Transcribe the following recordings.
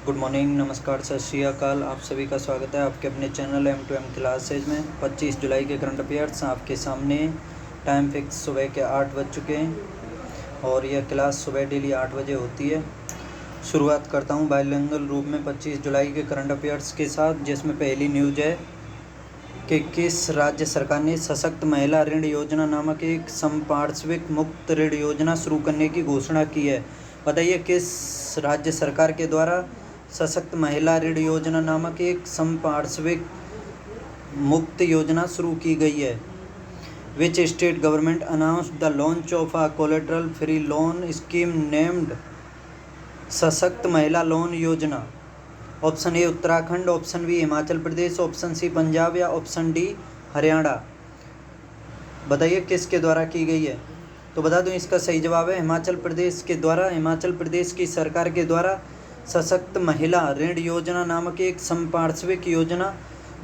Good morning, नमस्कार, सत श्री अकाल। आप सभी का स्वागत है आपके अपने चैनल M2M क्लासेज में। 25 जुलाई के करंट अफेयर्स आपके सामने। टाइम फिक्स सुबह के 8 बज चुके हैं और यह क्लास सुबह डेली 8 बजे होती है। शुरुआत करता हूं बाइलिंगुअल रूप में 25 जुलाई के करंट अफेयर्स के साथ, जिसमें पहली न्यूज है कि किस राज्य सरकार ने सशक्त महिला ऋण योजना नामक एक संपार्श्विक मुक्त ऋण योजना शुरू करने की घोषणा की है। बताइए किस राज्य सरकार के द्वारा सशक्त महिला ऋण योजना नामक एक संपार्श्विक मुक्त योजना शुरू की गई है। Which state government announced the launch of a collateral free loan scheme named Sashakt Mahila loan Yojana. Option A Uttarakhand, option B Himachal Pradesh, option C Punjab या ऑप्शन डी हरियाणा। बताइए किसके द्वारा की गई है। तो बता दूं इसका सही जवाब है हिमाचल प्रदेश के द्वारा। हिमाचल प्रदेश की सरकार के द्वारा सशक्त महिला ऋण योजना नामक एक संपार्श्विक योजना,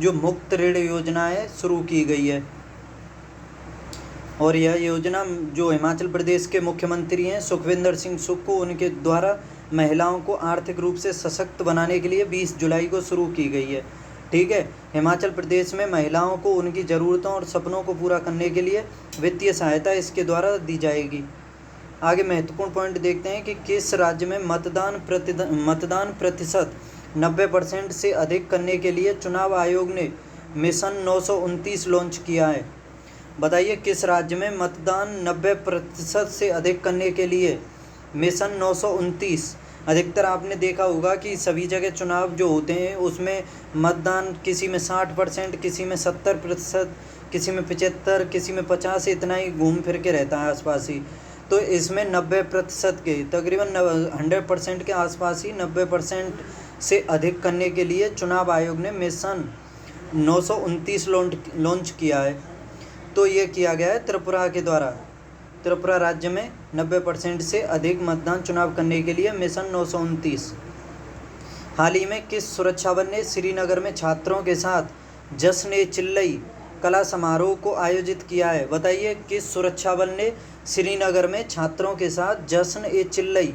जो मुक्त ऋण योजना है, शुरू की गई है। और यह योजना जो हिमाचल प्रदेश के मुख्यमंत्री हैं सुखविंदर सिंह सुक्खू, उनके द्वारा महिलाओं को आर्थिक रूप से सशक्त बनाने के लिए 20 जुलाई को शुरू की गई है। ठीक है, हिमाचल प्रदेश में महिलाओं को उनकी ज़रूरतों और सपनों को पूरा करने के लिए वित्तीय सहायता इसके द्वारा दी जाएगी। आगे महत्वपूर्ण पॉइंट देखते हैं कि किस राज्य में मतदान प्रतिशत 90% से अधिक करने के लिए चुनाव आयोग ने मिशन 929 लॉन्च किया है। बताइए किस राज्य में मतदान 90% से अधिक करने के लिए मिशन 929। अधिकतर आपने देखा होगा कि सभी जगह चुनाव जो होते हैं उसमें मतदान किसी में 60%, किसी में 70%, किसी में 75%, किसी में 50%, इतना ही घूम फिर के रहता है आसपास ही। तो इसमें 90% के तकरीबन 100% के आसपास ही 90% से अधिक करने के लिए चुनाव आयोग ने मिशन 929 लॉन्च किया है। तो ये किया गया है त्रिपुरा के द्वारा। त्रिपुरा राज्य में 90% से अधिक मतदान चुनाव करने के लिए मिशन 929। हाल ही में किस सुरक्षा बल ने श्रीनगर में छात्रों के साथ जश्न-ए-चिल्लई कला समारोह को आयोजित किया है। बताइए किस सुरक्षा बल ने श्रीनगर में छात्रों के साथ जश्न-ए-चिल्लई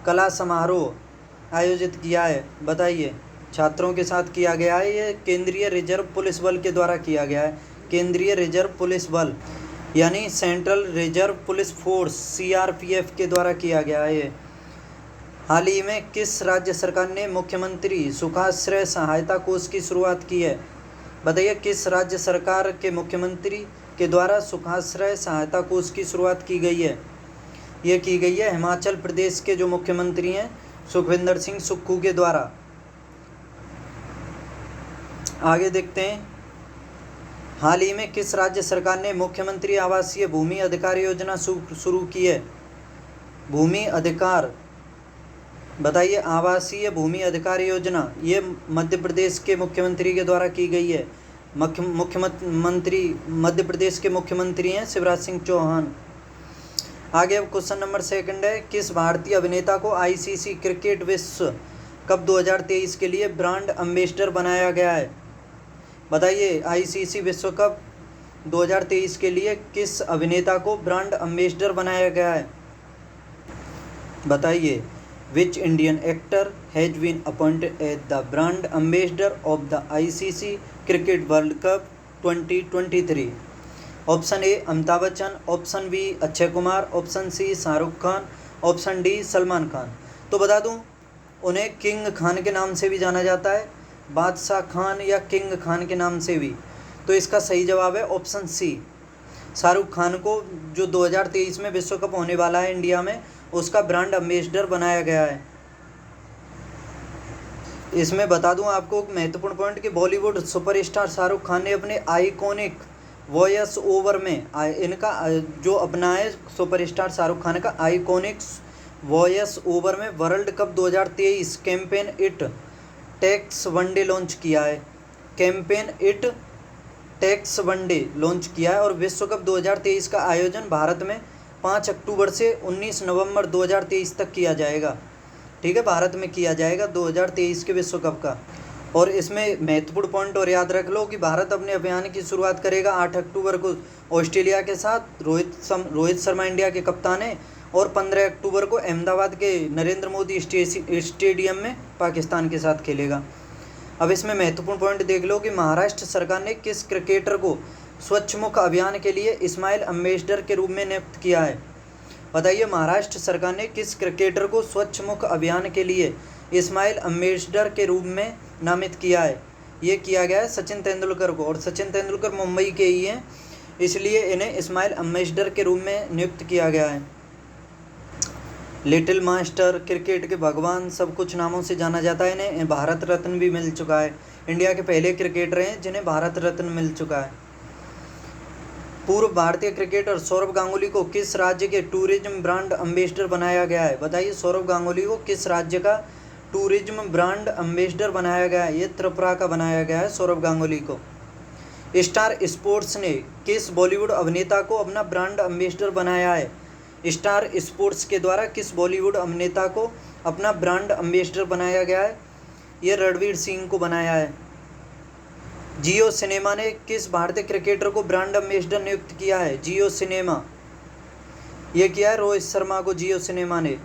कला समारोह आयोजित किया है। बताइए छात्रों के साथ किया गया है। ये केंद्रीय रिजर्व पुलिस बल के द्वारा किया गया है। केंद्रीय रिजर्व पुलिस बल यानी central reserve police force CRPF के द्वारा किया गया है। हाल ही में किस राज्य सरकार ने मुख्यमंत्री सुखाश्रय सहायता कोष की शुरुआत की है। बताइए किस राज्य सरकार के मुख्यमंत्री के द्वारा सुखाश्रय सहायता कोष की शुरुआत की गई है। यह की गई है हिमाचल प्रदेश के जो मुख्यमंत्री हैं सुखविंदर सिंह सुक्खू के द्वारा। आगे देखते हैं, हाल ही में किस राज्य सरकार ने मुख्यमंत्री आवासीय भूमि अधिकार योजना शुरू की है। भूमि अधिकार, बताइए आवासीय भूमि अधिकार योजना ये मध्य प्रदेश के मुख्यमंत्री के द्वारा की गई है। मुख्यमंत्री मध्य प्रदेश के मुख्यमंत्री हैं शिवराज सिंह चौहान। आगे अब क्वेश्चन नंबर 2 है, किस भारतीय अभिनेता को ICC क्रिकेट विश्व कप 2023 के लिए ब्रांड एम्बेसडर बनाया गया है। बताइए ICC विश्व कप 2023 के लिए किस अभिनेता को ब्रांड एम्बेसडर बनाया गया है। बताइए which Indian actor has been appointed as the brand ambassador of the ICC cricket world cup 2023। Option A Amitabh Bachchan, option B Akshay Kumar, option C Shahrukh Khan, option D Salman Khan. तो बता दूं उन्हें किंग खान के नाम से भी जाना जाता है, बादशाह खान या किंग खान के नाम से भी। तो इसका सही जवाब है ऑप्शन सी। शाहरुख खान को जो 2023 में विश्व कप होने वाला है इंडिया में, उसका ब्रांड एम्बेसडर बनाया गया है। इसमें बता दूं आपको महत्वपूर्ण पॉइंट कि बॉलीवुड सुपरस्टार शाहरुख खान ने अपने आइकॉनिक वॉइस ओवर में इनका जो अपना है सुपरस्टार शाहरुख खान का आइकॉनिक वॉइस ओवर में world cup 2023 campaign it takes one day launch किया है। Campaign it takes one day launch किया है और विश्व कप 2023 का आयोजन भारत में 5 अक्टूबर से 19 नवंबर 2023 तक किया जाएगा। ठीक है, भारत में किया जाएगा 2023 के विश्व कप का। और इसमें महत्वपूर्ण पॉइंट और याद रख लो कि भारत अपने अभियान की शुरुआत करेगा 8 अक्टूबर को ऑस्ट्रेलिया के साथ। रोहित शर्मा इंडिया के कप्तान हैं और 15 अक्टूबर को अहमदाबाद के नरेंद्र मोदी स्टेडियम में पाकिस्तान के साथ खेलेगा। अब इसमें महत्वपूर्ण पॉइंट देख लो कि महाराष्ट्र सरकार ने किस क्रिकेटर को स्वच्छ मुख अभियान के लिए इस्माइल अम्बेसडर के रूप में नियुक्त किया है। बताइए, महाराष्ट्र सरकार ने किस क्रिकेटर को स्वच्छ मुख अभियान के लिए इस्माइल अम्बेसडर के रूप में नामित किया है। ये किया गया है सचिन तेंदुलकर को, और सचिन तेंदुलकर मुंबई के ही हैं, इसलिए इन्हें इस्माइल अम्बेसडर के रूप में नियुक्त किया गया है। लिटिल मास्टर, क्रिकेट के भगवान, सब कुछ नामों से जाना जाता है। इन्हें भारत रत्न भी मिल चुका है। इंडिया के पहले क्रिकेटर हैं जिन्हें भारत रत्न मिल चुका है। पूर्व भारतीय क्रिकेटर सौरव गांगुली को किस राज्य के टूरिज्म ब्रांड एम्बेसडर बनाया गया है। बताइए, सौरव गांगुली को किस राज्य का टूरिज्म ब्रांड एम्बेसडर बनाया गया है। ये त्रिपुरा का बनाया गया है सौरव गांगुली को। स्टार स्पोर्ट्स ने किस बॉलीवुड अभिनेता को अपना ब्रांड एम्बेसडर बनाया है। स्टार स्पोर्ट्स के द्वारा किस बॉलीवुड अभिनेता को अपना ब्रांड एम्बेसडर बनाया गया है। ये रणवीर सिंह को बनाया है। जियो सिनेमा ने किस भारतीय क्रिकेटर को ब्रांड एम्बेसडर नियुक्त किया है। जियो सिनेमा, ये किया है रोहित शर्मा को जियो सिनेमा ने।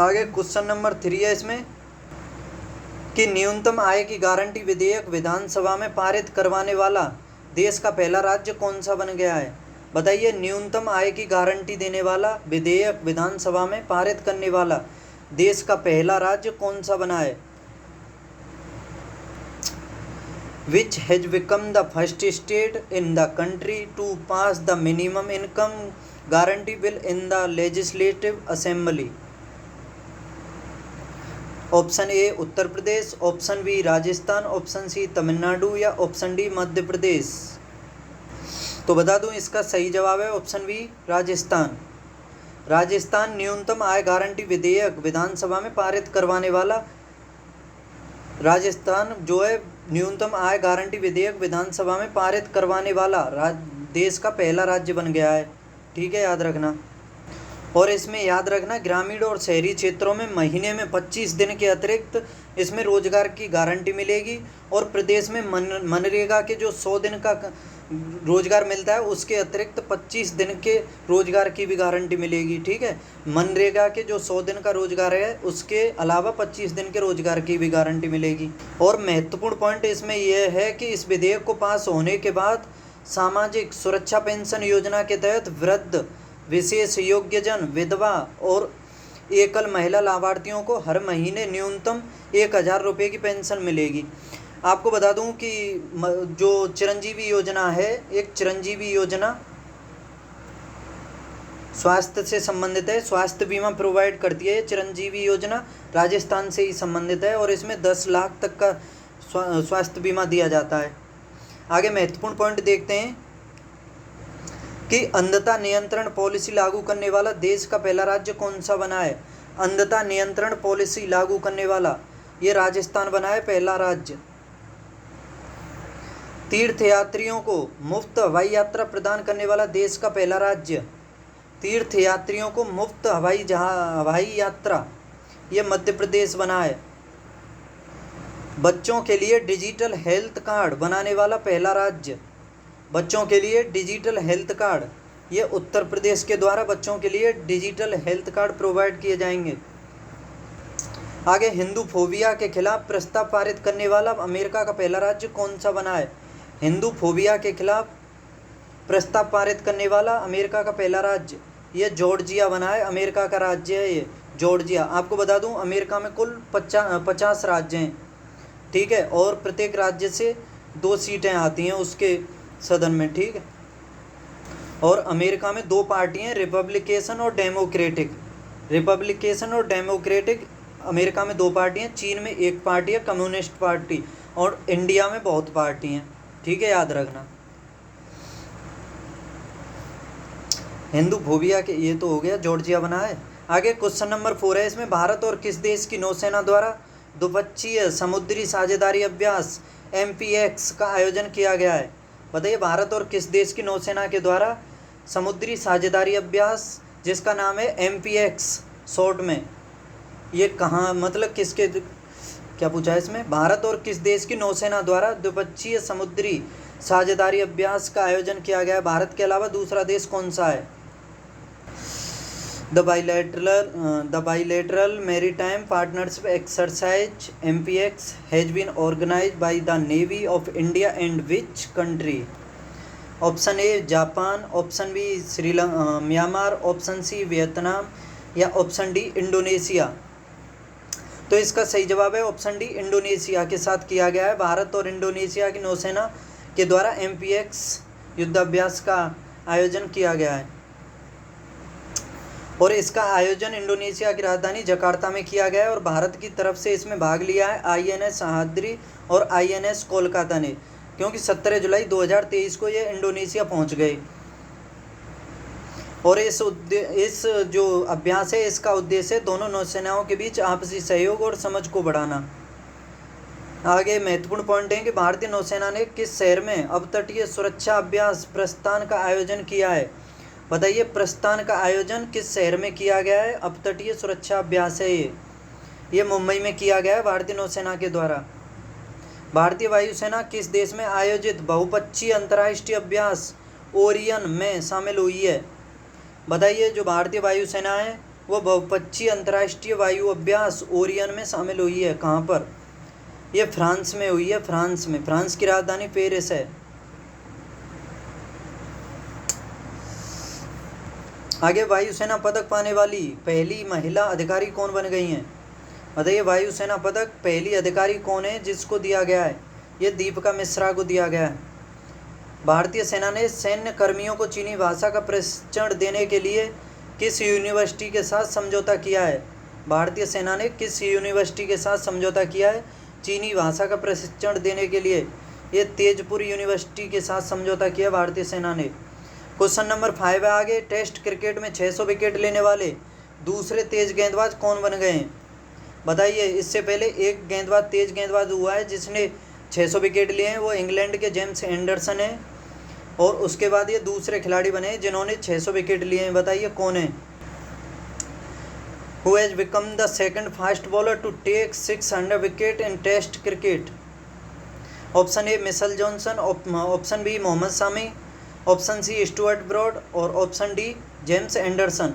आगे क्वेश्चन नंबर 3 है इसमें कि न्यूनतम आय की गारंटी विधेयक विधानसभा में पारित करवाने वाला देश का पहला राज्य कौन सा बन गया है। बताइए, न्यूनतम आय की गारंटी देने वाला विधेयक विधानसभा में पारित करने वाला देश का पहला राज्य कौन सा बना है। Which has become the first state in the country to pass the minimum income guarantee bill in the legislative assembly? Option A Uttar Pradesh, option B Rajasthan, option C Tamil Nadu या ऑप्शन डी मध्य प्रदेश। तो बता दूं, इसका सही जवाब है ऑप्शन बी राजस्थान। राजस्थान न्यूनतम आय गारंटी विधेयक विधानसभा में पारित करवाने वाला, राजस्थान जो है न्यूनतम आय गारंटी विधेयक विधानसभा में पारित करवाने वाला देश का पहला राज्य बन गया है। ठीक है, याद रखना। और इसमें याद रखना, ग्रामीण और शहरी क्षेत्रों में महीने में 25 दिन के अतिरिक्त इसमें रोजगार की गारंटी मिलेगी। और प्रदेश में मनरेगा के जो 100 दिन का रोजगार मिलता है उसके अतिरिक्त 25 दिन के रोजगार की भी गारंटी मिलेगी। ठीक है, मनरेगा के जो 100 दिन का रोजगार है उसके अलावा 25 दिन के रोजगार की भी गारंटी मिलेगी। और महत्वपूर्ण पॉइंट इसमें यह है कि इस विधेयक को पास होने के बाद सामाजिक सुरक्षा पेंशन योजना के तहत वृद्ध, विशेष योग्यजन, विधवा और एकल महिला लाभार्थियों को हर महीने न्यूनतम 1000 रुपये की पेंशन मिलेगी। आपको बता दूं कि जो चिरंजीवी योजना है, एक चिरंजीवी योजना स्वास्थ्य से संबंधित है, स्वास्थ्य बीमा प्रोवाइड करती है। चिरंजीवी योजना राजस्थान से ही संबंधित है और इसमें 10 लाख तक का स्वास्थ्य बीमा दिया जाता है। आगे महत्वपूर्ण पॉइंट देखते हैं कि अंधता नियंत्रण पॉलिसी लागू करने वाला देश का पहला राज्य कौन सा बना है। अंधता नियंत्रण पॉलिसी लागू करने वाला ये राजस्थान बना है पहला राज्य। तीर्थयात्रियों को मुफ्त हवाई यात्रा प्रदान करने वाला देश का पहला राज्य, तीर्थयात्रियों को मुफ्त हवाई यात्रा, ये मध्य प्रदेश बना है। बच्चों के लिए डिजिटल हेल्थ कार्ड बनाने वाला पहला राज्य, बच्चों के लिए डिजिटल हेल्थ कार्ड, ये उत्तर प्रदेश के द्वारा बच्चों के लिए डिजिटल हेल्थ कार्ड प्रोवाइड किए जाएंगे। आगे, हिंदू फोबिया के खिलाफ प्रस्ताव पारित करने वाला अमेरिका का पहला राज्य कौन सा बना है। हिंदू फोबिया के खिलाफ प्रस्ताव पारित करने वाला अमेरिका का पहला राज्य, ये जॉर्जिया बना है। अमेरिका का राज्य है ये जॉर्जिया। आपको बता दूं, अमेरिका में कुल 50 राज्य हैं। ठीक है, और प्रत्येक राज्य से 2 सीटें आती हैं उसके सदन में। ठीक है, और अमेरिका में 2 पार्टियां हैं, रिपब्लिकेशन और डेमोक्रेटिक। रिपब्लिकेशन और डेमोक्रेटिक अमेरिका में 2 पार्टियां, चीन में 1 पार्टी है कम्युनिस्ट पार्टी, और इंडिया में बहुत पार्टी हैं। ठीक है, याद रखना। हिंदू फोबिया के ये तो हो गया, जॉर्जिया बना है। आगे क्वेश्चन नंबर 4 है इसमें, भारत और किस देश की नौसेना द्वारा द्विपक्षीय समुद्री साझेदारी अभ्यास MPX का आयोजन किया गया है। बताइए, भारत और किस देश की नौसेना के द्वारा समुद्री साझेदारी अभ्यास जिसका नाम है MPX शॉर्ट में, ये कहाँ, मतलब किसके, क्या पूछा है इसमें, भारत और किस देश की नौसेना द्वारा द्विपक्षीय समुद्री साझेदारी अभ्यास का आयोजन किया गया है। भारत के अलावा दूसरा देश कौन सा है। The bilateral maritime partnership exercise MPX has been organized by the Navy of India and which country? Option A Japan, option B Myanmar, option C Vietnam या ऑप्शन डी इंडोनेशिया। तो इसका सही जवाब है ऑप्शन डी इंडोनेशिया के साथ किया गया है। भारत और इंडोनेशिया की नौसेना के द्वारा MPX युद्धाभ्यास का आयोजन किया गया है और इसका आयोजन इंडोनेशिया की राजधानी जकार्ता में किया गया है और भारत की तरफ से इसमें भाग लिया है INS सह्याद्री और INS कोलकाता ने, क्योंकि 17 जुलाई 2023 को ये इंडोनेशिया पहुंच गए। और इस जो अभ्यास है इसका उद्देश्य दोनों नौसेनाओं के बीच आपसी सहयोग और समझ को बढ़ाना। आगे महत्वपूर्ण पॉइंट है कि भारतीय नौसेना ने किस शहर में अपतटीय सुरक्षा अभ्यास प्रस्थान का आयोजन किया है? बताइए, प्रस्थान का आयोजन किस शहर में किया गया है? अपतटीय सुरक्षा अभ्यास है ये मुंबई में किया गया है भारतीय नौसेना के द्वारा। भारतीय वायुसेना किस देश में आयोजित बहुपक्षीय अंतर्राष्ट्रीय अभ्यास ओरियन में शामिल हुई है? बताइए, जो भारतीय वायुसेना है वो बहुपक्षीय अंतर्राष्ट्रीय वायु अभ्यास ओरियन में शामिल हुई है। कहाँ पर? ये फ्रांस में हुई है, फ्रांस में। फ्रांस की राजधानी पेरिस है। आगे, वायुसेना पदक पाने वाली पहली महिला अधिकारी कौन बन गई हैं? बताइए, वायुसेना पदक पहली अधिकारी कौन है जिसको दिया गया है? ये दीपिका मिश्रा को दिया गया है। भारतीय सेना ने सैन्य कर्मियों को चीनी भाषा का प्रशिक्षण देने के लिए किस यूनिवर्सिटी के साथ समझौता किया है? भारतीय सेना ने किस यूनिवर्सिटी के साथ समझौता किया है चीनी भाषा का प्रशिक्षण देने के लिए? ये तेजपुर यूनिवर्सिटी के साथ समझौता किया भारतीय सेना ने। क्वेश्चन नंबर 5 है आगे। टेस्ट क्रिकेट में 600 विकेट लेने वाले दूसरे तेज गेंदबाज कौन बन गए हैं? बताइए, इससे पहले एक गेंदबाज तेज गेंदबाज हुआ है जिसने 600 विकेट लिए हैं, वो इंग्लैंड के जेम्स एंडरसन हैं और उसके बाद ये दूसरे खिलाड़ी बने जिन्होंने 600 विकेट लिए हैं। बताइए कौन है? Who has become the second fast bowler to take 600 wicket in Test cricket? Option A Mitchell Johnson, option B Mohammad Shami, option C Stuart Broad और ऑप्शन डी जेम्स एंडरसन।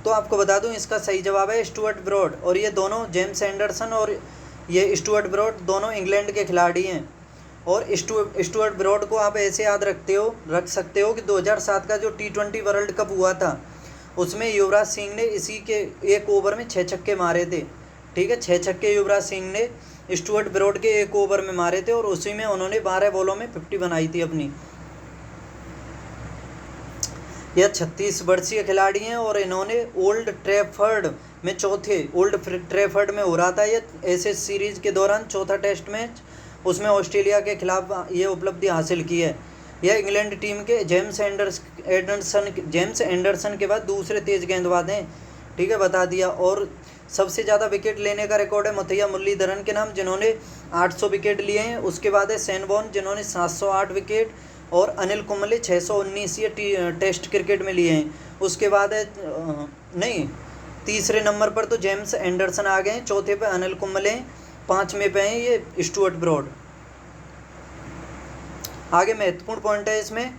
तो आपको बता दूं इसका सही जवाब है स्टुअर्ट ब्रॉड। और ये दोनों जेम्स एंडरसन और ये स्टुअर्ट ब्रॉड दोनों इंग्लैंड के खिलाड़ी हैं। और स्टुअर्ट ब्रॉड को आप ऐसे याद रख सकते हो कि 2007 का जो T20 वर्ल्ड कप हुआ था उसमें युवराज सिंह ने इसी के एक ओवर में 6 छक्के मारे थे। ठीक है, 6 छक्के युवराज सिंह ने स्टुअर्ट ब्रॉड के एक ओवर में मारे थे और उसी में उन्होंने 12 बॉलों में 50 बनाई थी अपनी। यह 36 वर्षीय खिलाड़ी हैं और इन्होंने ओल्ड ट्रैफर्ड में हो रहा था ये ऐसे सीरीज के दौरान चौथा टेस्ट मैच, उसमें ऑस्ट्रेलिया के खिलाफ ये उपलब्धि हासिल की है। यह इंग्लैंड टीम के जेम्स एंडरसन के बाद दूसरे तेज गेंदबाज हैं। ठीक है, बता दिया। और सबसे ज़्यादा विकेट लेने का रिकॉर्ड है मुथैया मुरलीधरन के नाम जिन्होंने 800 विकेट लिए हैं। उसके बाद है सैन बॉर्न जिन्होंने 708 विकेट और अनिल कुंबले 619 ये टेस्ट क्रिकेट में लिए हैं। उसके बाद है तीसरे नंबर पर तो जेम्स एंडरसन आ गए हैं, चौथे पे अनिल कुंबले, 5वें पे हैं ये स्टुअर्ट ब्रॉड। आगे महत्वपूर्ण पॉइंट है इसमें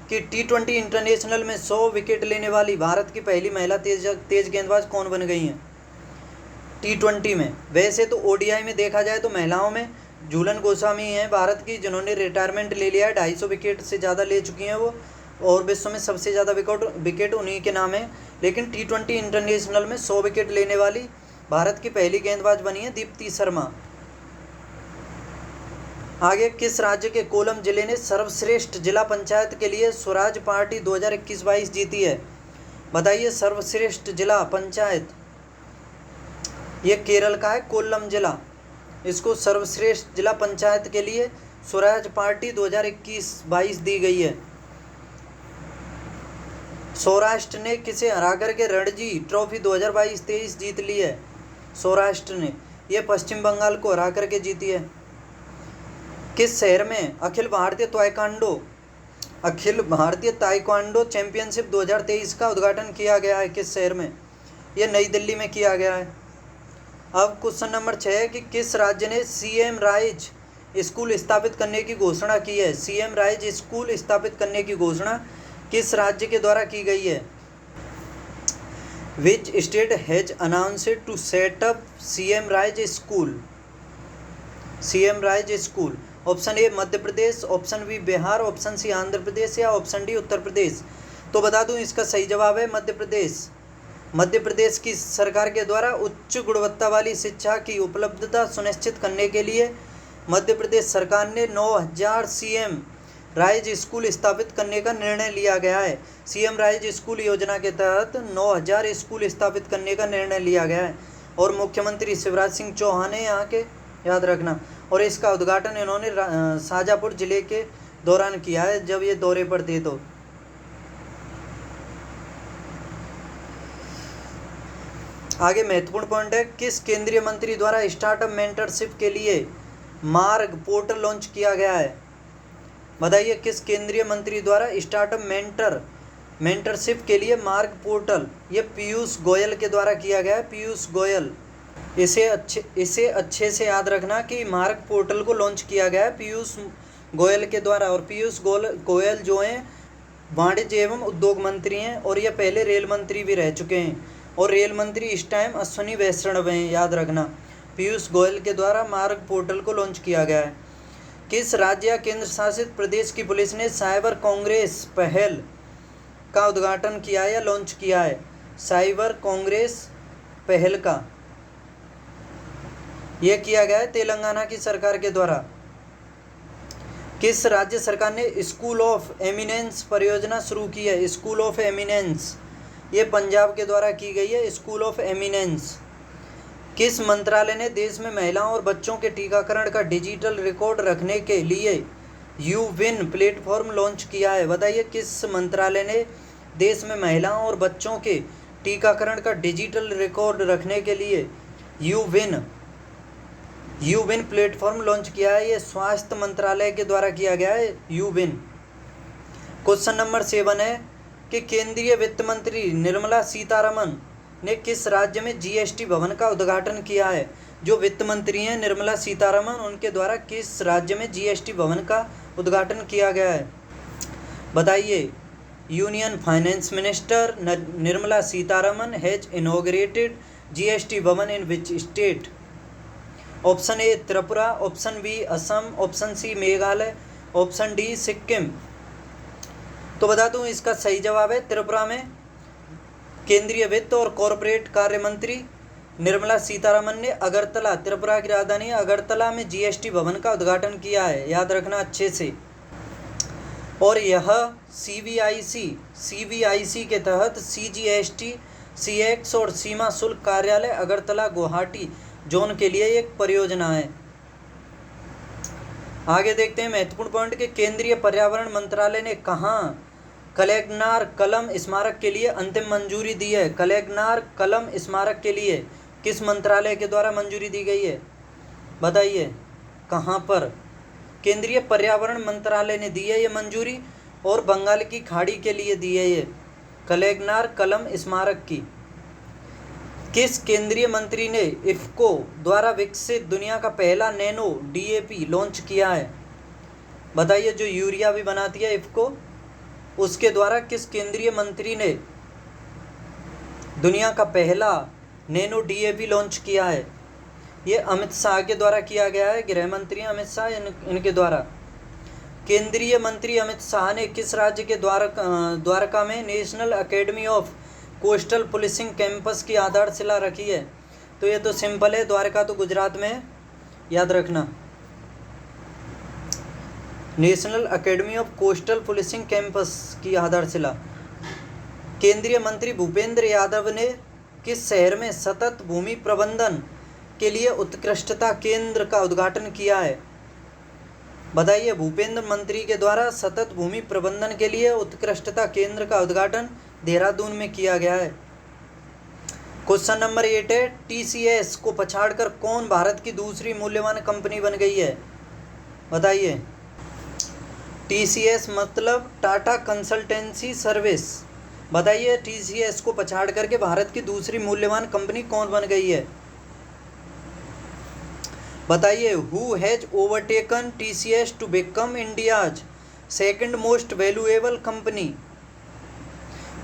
कि T20 इंटरनेशनल में 100 विकेट लेने वाली भारत की पहली महिला तेज गेंदबाज कौन बन गई हैं T20 में? वैसे तो ODI में देखा जाए तो महिलाओं में झूलन गोस्वामी हैं भारत की जिन्होंने रिटायरमेंट ले लिया है, 250 विकेट से ज़्यादा ले चुकी हैं वो और विश्व में सबसे ज़्यादा विकेट उन्हीं के नाम है। लेकिन T20 इंटरनेशनल में 100 विकेट लेने वाली भारत की पहली गेंदबाज बनी है दीप्ति शर्मा। आगे, किस राज्य के कोल्लम जिले ने सर्वश्रेष्ठ जिला पंचायत के लिए स्वराज पार्टी 2021-22 जीती है? बताइए, सर्वश्रेष्ठ जिला पंचायत ये केरल का है कोल्लम जिला, इसको सर्वश्रेष्ठ जिला पंचायत के लिए स्वराज पार्टी 2021-22 दी गई है। सौराष्ट्र ने किसे हराकर के रणजी ट्रॉफी 2022-23 जीत ली है? सौराष्ट्र ने ये पश्चिम बंगाल को हरा करके जीती है। किस शहर में अखिल भारतीय ताइक्वांडो चैंपियनशिप 2023 का उद्घाटन किया गया है? किस शहर में? ये नई दिल्ली में किया गया है। अब क्वेश्चन नंबर 6 है कि किस राज्य ने CM राइज स्कूल स्थापित करने की घोषणा की है? CM राइज स्कूल स्थापित करने की घोषणा किस राज्य के द्वारा की गई है? Which state has announced to set up CM rise school? CM rise school. Option A Madhya Pradesh, option B Bihar, option C Andhra Pradesh या ऑप्शन डी उत्तर प्रदेश। तो बता दूं इसका सही जवाब है मध्य प्रदेश। मध्य प्रदेश की सरकार के द्वारा उच्च गुणवत्ता वाली शिक्षा की उपलब्धता सुनिश्चित करने के लिए मध्य प्रदेश सरकार ने 9000 सीएम राइज स्कूल स्थापित करने का निर्णय लिया गया है। सीएम राइज स्कूल योजना के तहत 9000 स्कूल स्थापित करने का निर्णय लिया गया है और मुख्यमंत्री शिवराज सिंह चौहान ने यहाँ के, याद रखना, और इसका उद्घाटन इन्होंने शाजापुर जिले के दौरान किया है जब ये दौरे पर थे। तो आगे महत्वपूर्ण पॉइंट है, किस केंद्रीय मंत्री द्वारा स्टार्टअप मेंटरशिप के लिए मार्ग पोर्टल लॉन्च किया गया है? बताइए किस केंद्रीय मंत्री द्वारा स्टार्टअप मेंटरशिप के लिए मार्ग पोर्टल, ये पीयूष गोयल के द्वारा किया गया है। पीयूष गोयल, इसे अच्छे से याद रखना कि मार्ग पोर्टल को लॉन्च किया गया है पीयूष गोयल के द्वारा। और पीयूष गोयल जो हैं वाणिज्य एवं उद्योग मंत्री हैं और ये पहले रेल मंत्री भी रह चुके हैं और रेल मंत्री इस टाइम अश्विनी वैष्णव हैं, याद रखना। पीयूष गोयल के द्वारा मार्ग पोर्टल को लॉन्च किया गया है। किस राज्य या केंद्र शासित प्रदेश की पुलिस ने साइबर कांग्रेस पहल का उद्घाटन किया है या लॉन्च किया है? साइबर कांग्रेस पहल का यह किया गया है तेलंगाना की सरकार के द्वारा। किस राज्य सरकार ने स्कूल ऑफ एमिनेंस परियोजना शुरू की है? स्कूल ऑफ एमिनेंस, ये पंजाब के द्वारा की गई है स्कूल ऑफ एमिनेंस। किस मंत्रालय ने देश में महिलाओं और बच्चों के टीकाकरण का डिजिटल रिकॉर्ड रखने के लिए यूविन प्लेटफॉर्म लॉन्च किया है? बताइए किस मंत्रालय ने देश में महिलाओं और बच्चों के टीकाकरण का डिजिटल रिकॉर्ड रखने के लिए यूविन प्लेटफॉर्म लॉन्च किया है? ये स्वास्थ्य मंत्रालय के द्वारा किया गया है यूविन। क्वेश्चन नंबर 7 है कि केंद्रीय वित्त मंत्री निर्मला सीतारमन ने किस राज्य में जीएसटी भवन का उद्घाटन किया है? जो वित्त मंत्री हैं निर्मला सीतारमन, उनके द्वारा किस राज्य में जीएसटी भवन का उद्घाटन किया गया है? बताइए। Union finance minister Nirmala Sitharaman has inaugurated GST Bhavan in which state? Option A Tripura, option B Assam, option C Meghalaya, option D Sikkim. तो बता दूं इसका सही जवाब है त्रिपुरा में केंद्रीय वित्त और कॉरपोरेट कार्य मंत्री निर्मला सीतारमन ने अगरतला, त्रिपुरा की राजधानी अगरतला में जीएसटी भवन का उद्घाटन किया है, याद रखना अच्छे से। और यह सीबीआईसी के तहत सीजीएसटी, सीएक्स और सीमा शुल्क कार्यालय अगरतला गुवाहाटी जोन के लिए एक परियोजना है। आगे देखते हैं महत्वपूर्ण पॉइंट के केंद्रीय पर्यावरण मंत्रालय ने कहाँ कलेगनार कलम स्मारक के लिए अंतिम मंजूरी दी है? कलेगनार कलम स्मारक के लिए किस मंत्रालय के द्वारा मंजूरी दी गई है? बताइए कहाँ पर? केंद्रीय पर्यावरण मंत्रालय ने दी है ये मंजूरी और बंगाल की खाड़ी के लिए दी है ये कलेगनार कलम स्मारक की। किस केंद्रीय मंत्री ने इफ्को द्वारा विकसित दुनिया का पहला नैनो डीएपी लॉन्च किया है? बताइए। जो यूरिया भी बनाती है इफ्को, उसके द्वारा किस केंद्रीय मंत्री ने दुनिया का पहला नैनो डीएपी लॉन्च किया है? ये अमित शाह के द्वारा किया गया है, गृह मंत्री अमित शाह इनके द्वारा। केंद्रीय मंत्री अमित शाह ने किस राज्य के द्वारका में national academy of coastal policing campus की आधारशिला रखी है? तो ये तो सिंपल है, द्वारका तो गुजरात में है, याद रखना। National academy of coastal policing campus की आधारशिला। केंद्रीय मंत्री भूपेंद्र यादव ने किस शहर में सतत भूमि प्रबंधन के लिए उत्कृष्टता केंद्र का उद्घाटन किया है? बताइए। भूपेंद्र मंत्री के द्वारा सतत भूमि प्रबंधन के लिए उत्कृष्टता केंद्र का उद्घाटन देहरादून में किया गया है। क्वेश्चन नंबर 8 है टीसीएस को पछाड़कर कौन भारत की दूसरी मूल्यवान कंपनी बन गई है? बताइए। टीसीएस मतलब टाटा कंसल्टेंसी सर्विस। बताइए टीसीएस को पछाड़ करके भारत की दूसरी मूल्यवान कंपनी कौन बन गई है? बताइए। Who has overtaken TCS to become India's second most valuable company?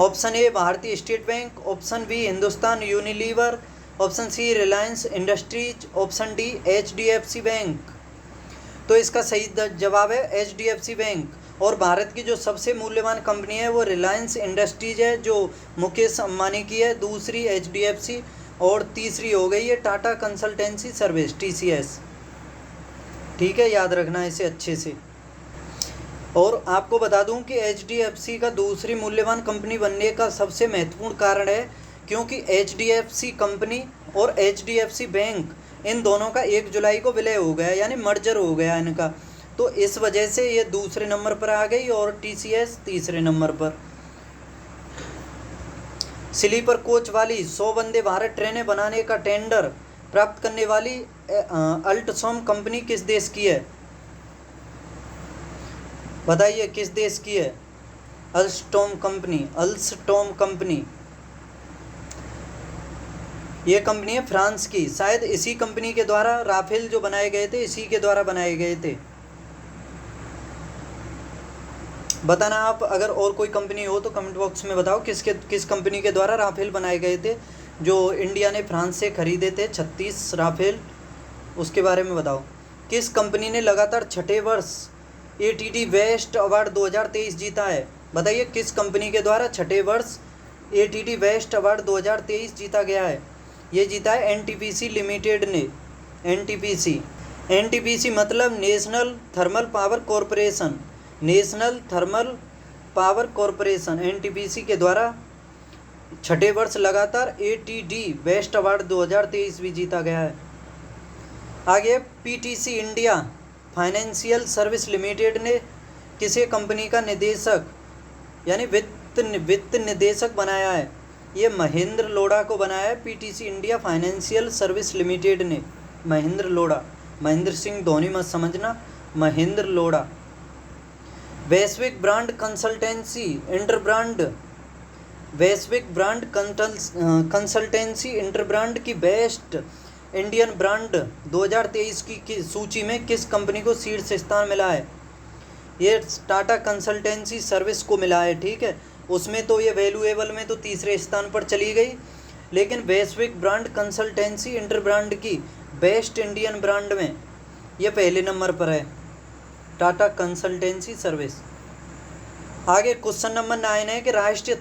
Option A Bharatiya state bank, option B Hindustan Unilever, option C Reliance Industries, option D HDFC bank. तो इसका सही जवाब है HDFC बैंक। और भारत की जो सबसे मूल्यवान कंपनी है वो रिलायंस इंडस्ट्रीज है, जो मुकेश अंबानी की है, दूसरी HDFC और तीसरी हो गई है टाटा कंसल्टेंसी सर्विस TCS। ठीक है, याद रखना इसे अच्छे से। और आपको बता दूं कि HDFC का दूसरी मूल्यवान कंपनी बनने का सबसे महत्वपूर्ण कारण है क्योंकि HDFC कंपनी और HDFC बैंक इन दोनों का 1 जुलाई को विलय हो गया, यानी मर्जर हो गया इनका। तो इस वजह से ये दूसरे नंबर पर आ गई और TCS तीसरे नंबर पर। स्लीपर कोच वाली 100 वंदे भारत ट्रेनें बनाने का टेंडर प्राप्त करने वाली अल्टसॉम कंपनी किस देश की है? बताइए किस देश की है? Alstom company. ये कंपनी है फ्रांस की। शायद इसी कंपनी के द्वारा राफेल जो बनाए गए थे, इसी के द्वारा बनाए गए थे। बताना आप, अगर और कोई कंपनी हो तो कमेंट बॉक्स में बताओ किस कंपनी के द्वारा राफेल बनाए गए थे, जो इंडिया ने फ्रांस से खरीदे थे 36 राफेल, उसके बारे में बताओ। किस कंपनी ने लगातार छठे वर्ष ATD वेस्ट अवार्ड 2023 जीता है? बताइए किस कंपनी के द्वारा छठे वर्ष ATD वेस्ट अवार्ड 2023 जीता गया है? ये जीता है NTPC लिमिटेड ने। NTPC मतलब national thermal power corporation. NTPC के द्वारा छठे वर्ष लगातार ATD वेस्ट अवार्ड 2023 भी जीता गया है। आगे PTC India financial service limited ने किसे कंपनी का निदेशक यानी वित्त निदेशक बनाया है? ये महेंद्र लोढ़ा को बनाया है PTC India financial service limited ने। महेंद्र लोढ़ा, महेंद्र सिंह धोनी मत समझना, महेंद्र लोढ़ा। वैश्विक ब्रांड कंसल्टेंसी इंटरब्रांड की बेस्ट इंडियन ब्रांड 2023 की सूची में किस कंपनी को शीर्ष स्थान मिला है? ये टाटा कंसल्टेंसी सर्विस को मिला है। ठीक है, उसमें तो ये वैल्यूएबल में तो तीसरे स्थान पर चली गई, लेकिन वैश्विक ब्रांड कंसल्टेंसी इंटरब्रांड की बेस्ट इंडियन ब्रांड में ये पहले नंबर पर है, टाटा कंसल्टेंसी सर्विस। आगे क्वेश्चन नंबर 9 है कि राष्ट्रीय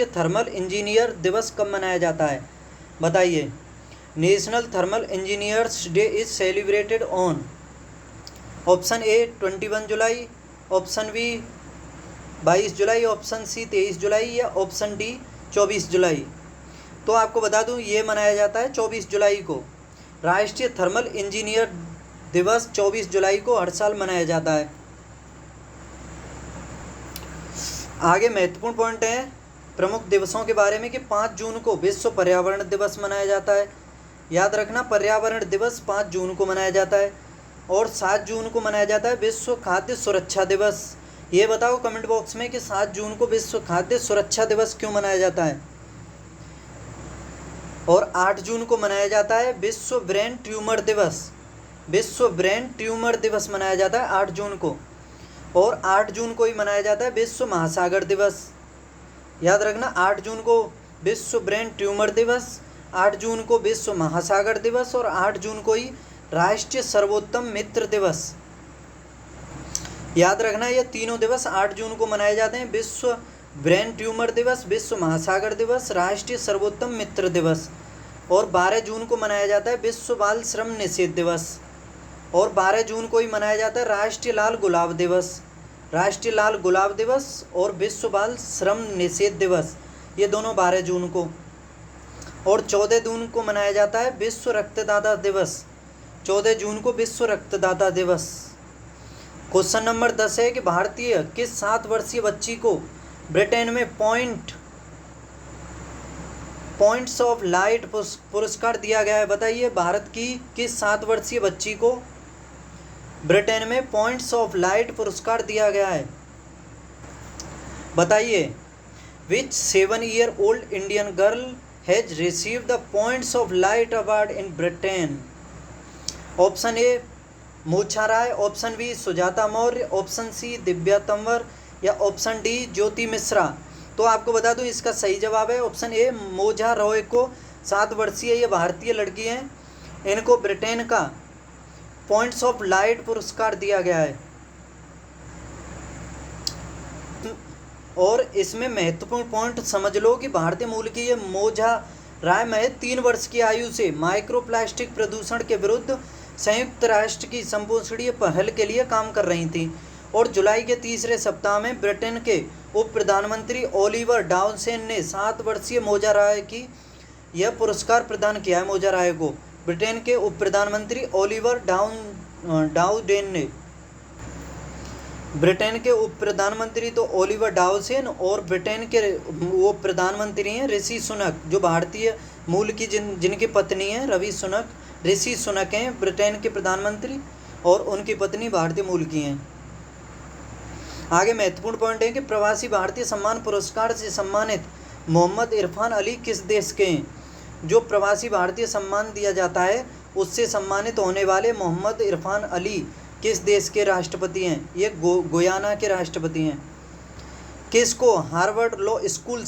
थर्मल इंजीनियर दिवस कब मनाया जाता है? बताइए। National thermal engineers day is celebrated on option A 21 July, option B 22 July, option C 23 July या ऑप्शन डी 24 जुलाई। तो आपको बता दूं ये मनाया जाता है 24 जुलाई को। राष्ट्रीय थर्मल इंजीनियर दिवस 24 जुलाई को हर साल मनाया जाता है। आगे महत्वपूर्ण पॉइंट है प्रमुख दिवसों के बारे में कि 5 जून को विश्व पर्यावरण दिवस मनाया जाता है। याद रखना, पर्यावरण दिवस 5 जून को मनाया जाता है। और 7 जून को मनाया जाता है विश्व खाद्य सुरक्षा दिवस। ये बताओ कमेंट बॉक्स में कि 7 जून को विश्व खाद्य सुरक्षा दिवस क्यों मनाया जाता है। और 8 जून को मनाया जाता है विश्व ब्रेन ट्यूमर दिवस। विश्व ब्रेन ट्यूमर दिवस मनाया जाता है 8 जून को। और 8 जून को ही मनाया जाता है विश्व महासागर दिवस। याद रखना, 8 जून को विश्व ब्रेन ट्यूमर दिवस, 8 जून को विश्व महासागर दिवस और 8 जून को ही राष्ट्रीय सर्वोत्तम मित्र दिवस। याद रखना, ये तीनों दिवस 8 जून को मनाए जाते हैं। विश्व ब्रेन ट्यूमर दिवस, विश्व महासागर दिवस, राष्ट्रीय सर्वोत्तम मित्र दिवस। और 12 जून को मनाया जाता है विश्व बाल श्रम निषेध दिवस। और 12 जून को ही मनाया जाता है राष्ट्रीय लाल गुलाब दिवस। राष्ट्रीय लाल गुलाब दिवस और विश्व बाल श्रम निषेध दिवस, ये दोनों 12 जून को। और 14 जून को मनाया जाता है विश्व रक्तदाता दिवस। 14 जून को विश्व रक्तदाता दिवस। क्वेश्चन नंबर 10 है कि भारतीय किस 7 वर्षीय बच्ची को ब्रिटेन में पॉइंट्स ऑफ लाइट पुरस्कार दिया गया है? बताइए, भारत की किस 7 वर्षीय बच्ची को ब्रिटेन में पॉइंट्स ऑफ लाइट पुरस्कार दिया गया है? बताइए। Which 7-year-old Indian girl has received the points of light award in Britain? Option A Moksha Roy, option B Sujata Maurya, option C Divya Tanwar या ऑप्शन डी ज्योति मिश्रा? तो आपको बता दूं इसका सही जवाब है ऑप्शन ए मोजा रॉय को। 7 वर्षीय ये भारतीय लड़की हैं, इनको ब्रिटेन का पॉइंट्स ऑफ लाइट पुरस्कार दिया गया है। और इसमें महत्वपूर्ण पॉइंट समझ लो कि भारतीय मूल की ये मोजा राय महज 3 वर्ष की आयु से माइक्रोप्लास्टिक प्रदूषण के विरुद्ध संयुक्त राष्ट्र की संपोषणीय पहल के लिए काम कर रही थी। और जुलाई के तीसरे सप्ताह में ब्रिटेन के उप प्रधानमंत्री ओलिवर डाउसेन ने 7 वर्षीय मोजा राय की यह पुरस्कार प्रदान किया है। मोजा राय को ब्रिटेन के उप प्रधानमंत्री ओलिवर डाउडेन ने, ब्रिटेन के उप प्रधानमंत्री तो ओलिवर डाउसेन और ब्रिटेन के वो प्रधानमंत्री हैं ऋषि सुनक, जो भारतीय मूल की जिनकी पत्नी है रवि सुनक, ऋषि सुनक हैं ब्रिटेन के प्रधानमंत्री और उनकी पत्नी भारतीय मूल की हैं। आगे महत्वपूर्ण पॉइंट है कि प्रवासी भारतीय सम्मान पुरस्कार से सम्मानित मोहम्मद इरफान अली किस देश के हैं? जो प्रवासी भारतीय सम्मान दिया जाता है उससे सम्मानित होने वाले मोहम्मद इरफान अली किस देश के राष्ट्रपति हैं? ये गुयाना के राष्ट्रपति हैं। किसको हार्वर्ड लॉ स्कूल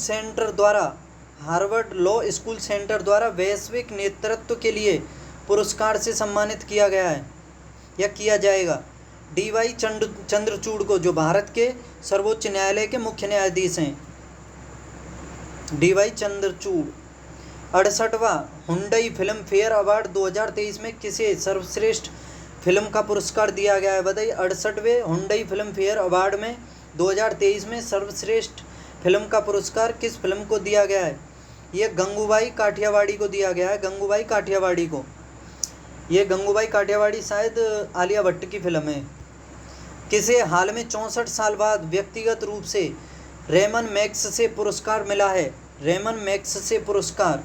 सेंटर द्वारा वैश्विक नेतृत्व के लिए पुरस्कार से सम्मानित किया गया है या किया जाएगा? डी.वाई. चंद्रचूड़ को, जो भारत के सर्वोच्च न्यायालय के मुख्य न्यायाधीश हैं। डी.वाई. चंद्रचूड़। 68वां हुंडई फिल्म फेयर अवार्ड 2023 में किसे सर्वश्रेष्ठ फिल्म का पुरस्कार दिया गया है? बताइए। 68वें हुंडई फिल्म फेयर अवार्ड में 2023 में सर्वश्रेष्ठ फिल्म का पुरस्कार किस फिल्म को दिया गया है? ये गंगूबाई काठियावाड़ी को दिया गया है। गंगूबाई काठियावाड़ी को। ये गंगूबाई काठियावाड़ी शायद आलिया भट्ट की फिल्म है। किसे हाल में 64 साल बाद व्यक्तिगत रूप से रेमन मैक्स से पुरस्कार मिला है? रेमन मैक्स से पुरस्कार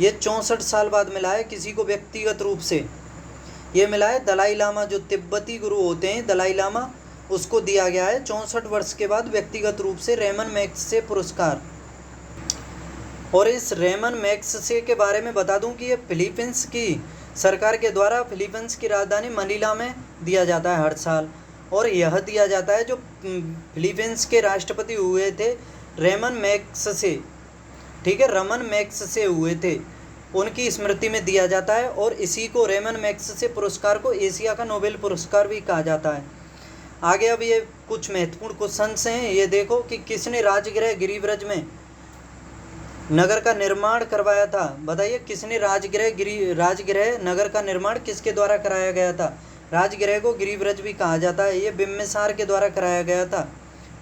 ये 64 साल बाद मिला है किसी को व्यक्तिगत रूप से। ये मिला है दलाई लामा, जो तिब्बती गुरु होते हैं दलाई लामा, उसको दिया गया है 64 वर्ष के बाद व्यक्तिगत रूप से रेमन मैक्स से पुरस्कार। और इस रेमन मैक्स से के बारे में बता दूं कि ये फिलीपींस की सरकार के द्वारा फिलीपींस की राजधानी मनीला में दिया जाता है हर साल। और यह दिया जाता है जो फिलीपींस के राष्ट्रपति हुए थे रेमन मैक्स से, ठीक है, रमन मैक्स से हुए थे, उनकी स्मृति में दिया जाता है। और इसी को रेमन मैक्स से पुरस्कार को एशिया का नोबेल पुरस्कार भी कहा जाता है। आगे अब ये कुछ महत्वपूर्ण क्वेश्चंस हैं, ये देखो कि किसने राजगृह गिरिव्रज में नगर का निर्माण करवाया था? बताइए किसने राजगृह नगर का निर्माण किसके द्वारा कराया गया था? राजगृह को गिरिव्रज भी कहा जाता है। ये बिम्बिसार के द्वारा कराया गया था,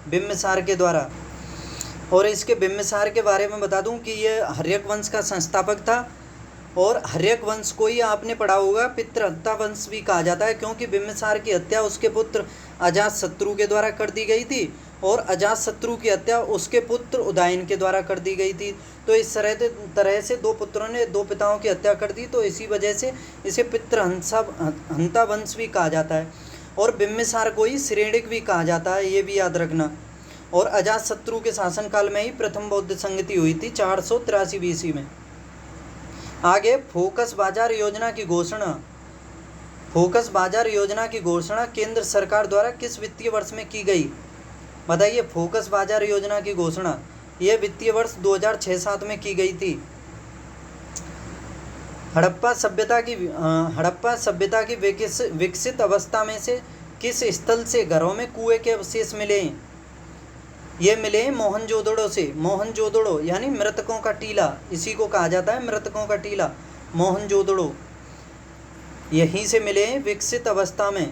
बिम्बिसार के द्वारा। और इसके बिम्बिसार के बारे में बता दूं कि ये हर्यक वंश का संस्थापक था। और हर्यक वंश को ही आपने पढ़ा होगा पितृहत्या वंश भी कहा जाता है, क्योंकि बिम्बिसार की हत्या उसके पुत्र अजातशत्रु के द्वारा कर दी गई थी और अजातशत्रु की हत्या उसके पुत्र उदयन के द्वारा कर दी गई थी। तो इस तरह से दो पुत्रों ने दो पिताओं की हत्या कर दी, तो इसी वजह से इसे पितृहंता वंश भी कहा जाता है। और बिम्बिसार को ही श्रेणिक भी कहा जाता है, ये भी याद रखना। और अजातशत्रु के शासनकाल में ही प्रथम बौद्ध संगति हुई थी 483 BC में। आगे फोकस बाजार योजना की घोषणा। फोकस बाजार योजना की घोषणा केंद्र सरकार द्वारा किस वित्तीय वर्ष में की गई? बताइए। फोकस बाजार योजना की घोषणा यह वित्तीय वर्ष 2006-07 में की गई थी। हड़प्पा सभ्यता की विकसित अवस्था में से किस स्थल से घरों में कुएं के अवशेष मिले? ये मिले मोहनजोदड़ो से। मोहनजोदड़ो यानी मृतकों का टीला, इसी को कहा जाता है मृतकों का टीला, मोहनजोदड़ो। यहीं से मिले विकसित अवस्था में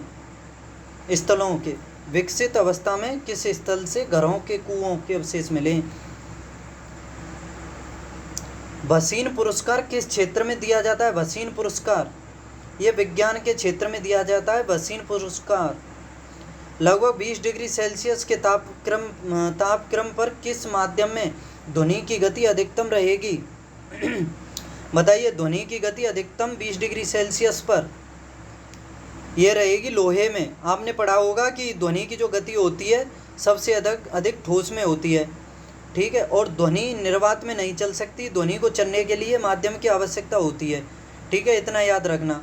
स्थलों के, विकसित अवस्था में किस स्थल से घरों के कुओं के अवशेष मिले? भसीन पुरस्कार किस क्षेत्र में दिया जाता है? भसीन पुरस्कार ये विज्ञान के क्षेत्र में दिया जाता है। भसीन पुरस्कार लगभग 20 डिग्री सेल्सियस के तापक्रम पर किस माध्यम में ध्वनि की गति अधिकतम रहेगी? बताइए। ध्वनि की गति अधिकतम 20 डिग्री सेल्सियस पर यह रहेगी लोहे में। आपने पढ़ा होगा कि ध्वनि की जो गति होती है सबसे अधिक ठोस में होती है, ठीक है। और ध्वनि निर्वात में नहीं चल सकती, ध्वनि को चलने के लिए माध्यम की आवश्यकता होती है, ठीक है, इतना याद रखना।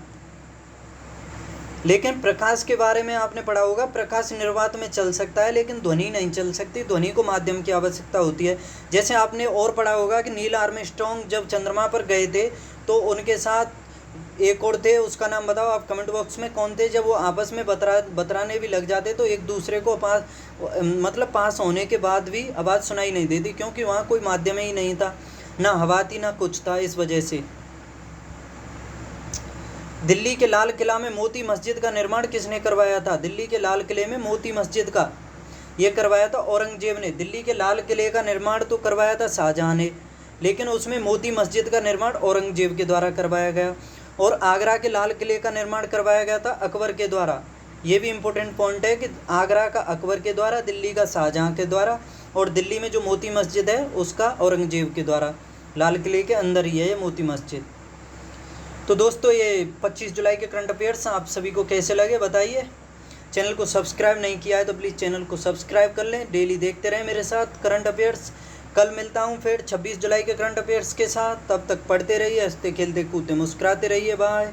लेकिन प्रकाश के बारे में आपने पढ़ा होगा, प्रकाश निर्वात में चल सकता है लेकिन ध्वनि नहीं चल सकती, ध्वनि को माध्यम की आवश्यकता होती है। जैसे आपने और पढ़ा होगा कि नील आर्मस्ट्रॉन्ग जब चंद्रमा पर गए थे तो उनके साथ एक और थे, उसका नाम बताओ आप कमेंट बॉक्स में, कौन थे। जब वो आपस में बतराने भी लग जाते तो एक दूसरे को पास होने के बाद भी आवाज़ सुनाई नहीं देती, क्योंकि वहाँ कोई माध्यम ही नहीं था, ना हवा थी ना कुछ था, इस वजह से। दिल्ली के लाल किला में मोती मस्जिद का निर्माण किसने करवाया था? दिल्ली के लाल किले में मोती मस्जिद का ये करवाया था औरंगजेब ने। दिल्ली के लाल किले का निर्माण तो करवाया था शाहजहां ने, लेकिन उसमें मोती मस्जिद का निर्माण औरंगजेब के द्वारा करवाया गया। और आगरा के लाल किले का निर्माण करवाया गया था अकबर के द्वारा। ये भी इम्पोर्टेंट पॉइंट है कि आगरा का अकबर के द्वारा, दिल्ली का शाहजहां के द्वारा, और दिल्ली में जो मोती मस्जिद है उसका औरंगजेब के द्वारा। लाल किले के अंदर ही है ये मोती मस्जिद। तो दोस्तों ये 25 जुलाई के करंट अफेयर्स आप सभी को कैसे लगे बताइए। चैनल को सब्सक्राइब नहीं किया है तो प्लीज़ चैनल को सब्सक्राइब कर लें, डेली देखते रहें मेरे साथ करंट अफेयर्स। कल मिलता हूँ फिर 26 जुलाई के करंट अफेयर्स के साथ, तब तक पढ़ते रहिए, हंसते खेलते कूदते मुस्कुराते रहिए, बाय।